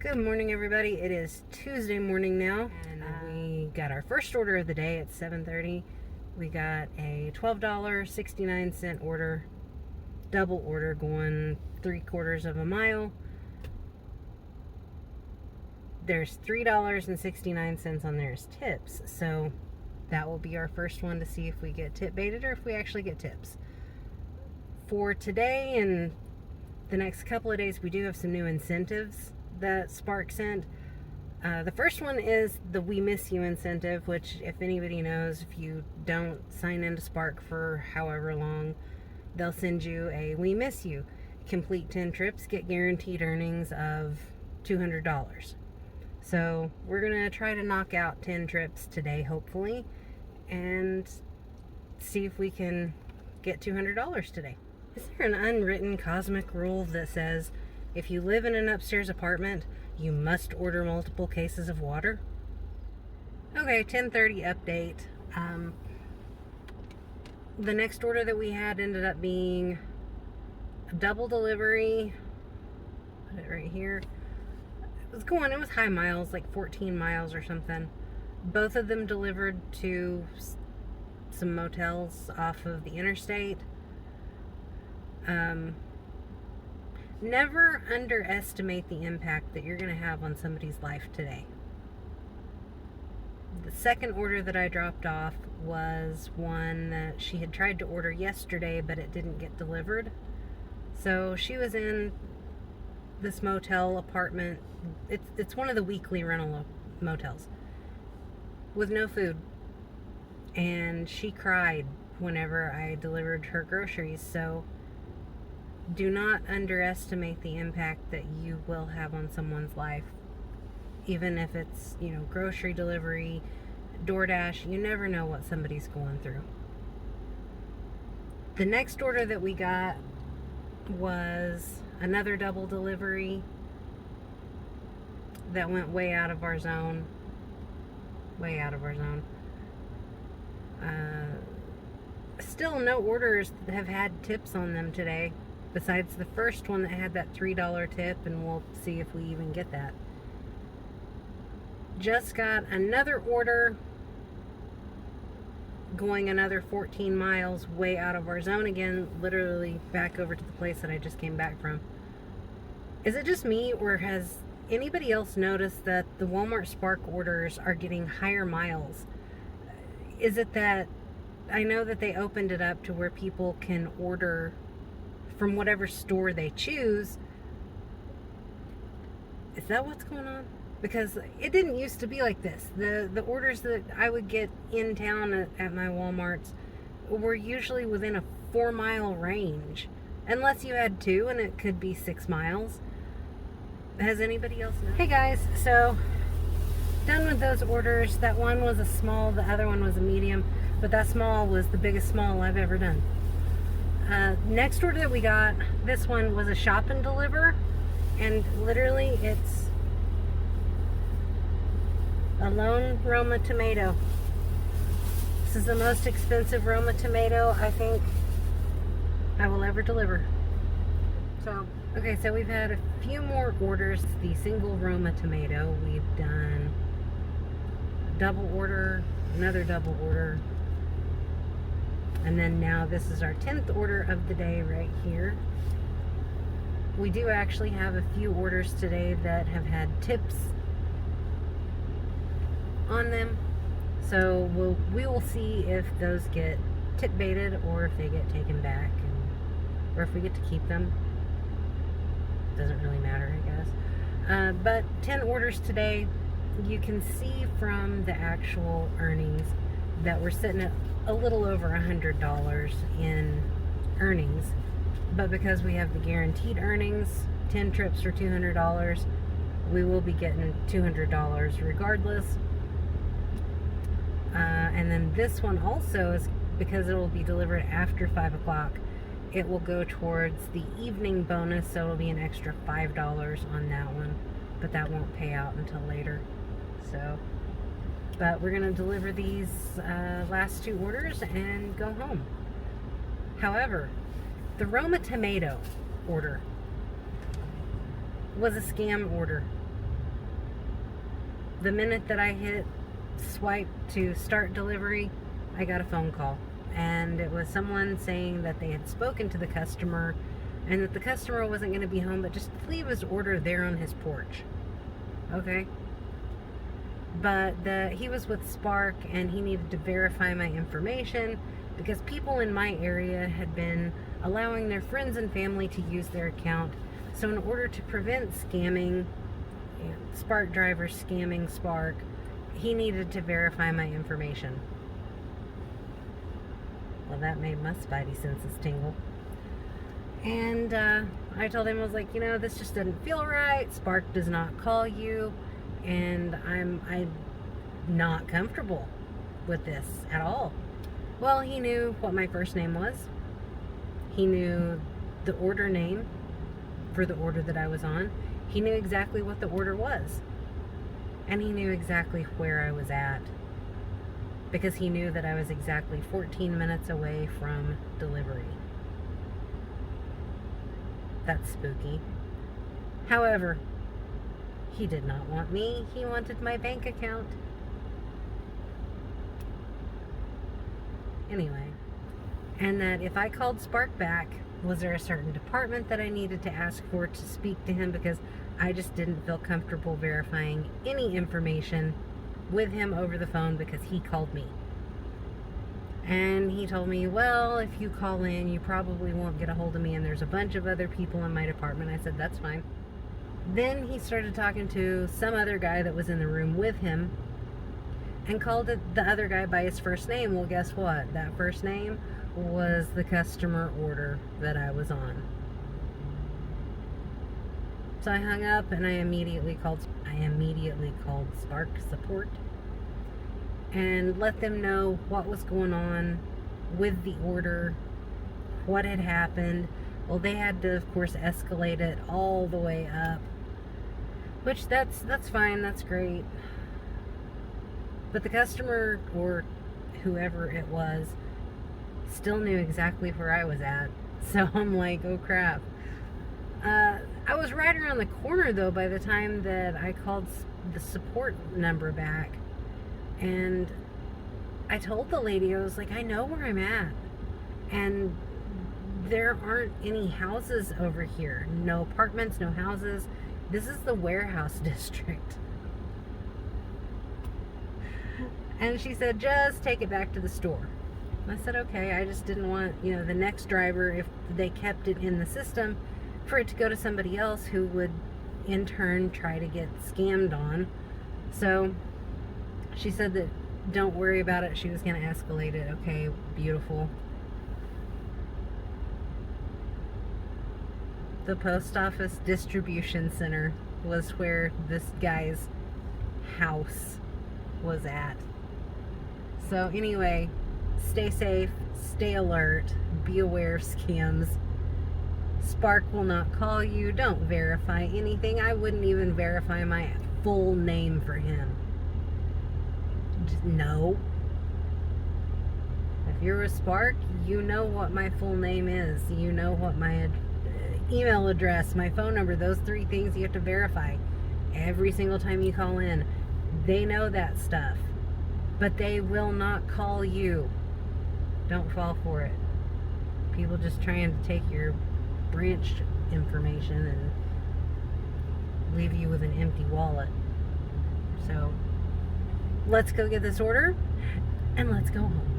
Good morning, everybody. It is Tuesday morning now, and we got our first order of the day at 7:30. We got a $12.69 order, double order, going 3/4 of a mile. There's $3.69 on there as tips, so that will be our first one to see if we get tip baited or if we actually get tips. For today and the next couple of days, we do have some new incentives that Spark sent. The first one is the We Miss You incentive, which, if anybody knows, if you don't sign into Spark for however long, they'll send you a We Miss You. Complete 10 trips, get guaranteed earnings of $200. So we're going to try to knock out 10 trips today, hopefully, and see if we can get $200 today. Is there an unwritten cosmic rule that says if you live in an upstairs apartment, you must order multiple cases of water? Okay, 10:30 update. The next order that we had ended up being a double delivery. Put it right here. It was high miles, like 14 miles or something. Both of them delivered to some motels off of the interstate. Never underestimate the impact that you're going to have on somebody's life today. The second order that I dropped off was one that she had tried to order yesterday, but it didn't get delivered. So she was in this motel apartment. It's one of the weekly rental motels with no food. And she cried whenever I delivered her groceries. So do not underestimate the impact that you will have on someone's life. Even if it's, grocery delivery, DoorDash, you never know what somebody's going through. The next order that we got was another double delivery that went way out of our zone. Way out of our zone. Still no orders have had tips on them today, besides the first one that had that $3 tip, and we'll see if we even get that. Just got another order going another 14 miles way out of our zone again, literally back over to the place that I just came back from. Is it just me, or has anybody else noticed that the Walmart Spark orders are getting higher miles? Is it that I know that they opened it up to where people can order from whatever store they choose? Is that what's going on? Because it didn't used to be like this. The orders that I would get in town at my Walmarts were usually within a 4-mile range, unless you had two, and it could be 6 miles. Has anybody else noticed? Hey guys, so done with those orders. That one was a small, the other one was a medium, but that small was the biggest small I've ever done. Next order that we got, this one was a shop and deliver, and literally it's a lone Roma tomato. This is the most expensive Roma tomato I think I will ever deliver. So, okay, so we've had a few more orders. The single Roma tomato, we've done a double order, another double order, and then now this is our 10th order of the day right here. We do actually have a few orders today that have had tips on them. So we will see if those get tip baited or if they get taken back, or if we get to keep them. Doesn't really matter, I guess. But 10 orders today. You can see from the actual earnings that we're sitting at a little over $100 in earnings, but because we have the guaranteed earnings, 10 trips for $200, we will be getting $200 regardless. And then this one also is, because it will be delivered after 5 o'clock, it will go towards the evening bonus, so it'll be an extra $5 on that one, but that won't pay out until later. So, but we're going to deliver these last two orders and go home. However, the Roma tomato order was a scam order. The minute that I hit swipe to start delivery, I got a phone call. And it was someone saying that they had spoken to the customer and that the customer wasn't going to be home, but just leave his order there on his porch. Okay? But he was with Spark and he needed to verify my information because people in my area had been allowing their friends and family to use their account. So in order to prevent scamming, Spark drivers scamming Spark, he needed to verify my information. Well, that made my spidey senses tingle. And I told him, I was like, this just doesn't feel right. Spark does not call you, and I'm not comfortable with this at all. Well, he knew what my first name was. He knew the order name for the order that I was on. He knew exactly what the order was. And he knew exactly where I was at. Because he knew that I was exactly 14 minutes away from delivery. That's spooky. However, he did not want me. He wanted my bank account. Anyway, and that if I called Spark back, was there a certain department that I needed to ask for to speak to him, because I just didn't feel comfortable verifying any information with him over the phone because he called me. And he told me, well, if you call in, you probably won't get a hold of me, and there's a bunch of other people in my department. I said, that's fine. Then he started talking to some other guy that was in the room with him and called the other guy by his first name. Well, guess what? That first name was the customer order that I was on. So I hung up and I immediately called Spark support and let them know what was going on with the order, what had happened. Well, they had to, of course, escalate it all the way up, which that's fine, that's great. But the customer, or whoever it was, still knew exactly where I was at. So I'm like, oh crap. I was right around the corner, though, by the time that I called the support number back. And I told the lady, I was like, I know where I'm at. And there aren't any houses over here. No apartments, no houses. This is the warehouse district. And she said, just take it back to the store. I said, okay. I just didn't want, the next driver, if they kept it in the system, for it to go to somebody else who would in turn try to get scammed on. So she said that don't worry about it. She was going to escalate it. Okay, beautiful. The post office distribution center was where this guy's house was at. So anyway, stay safe, stay alert, be aware of scams. Spark will not call you. Don't verify anything. I wouldn't even verify my full name for him. Just no. If you're a Spark, you know what my full name is. You know what my email address, my phone number, those 3 things you have to verify every single time you call in. They know that stuff. But they will not call you. Don't fall for it. People just trying to take your branch information and leave you with an empty wallet. So let's go get this order and let's go home.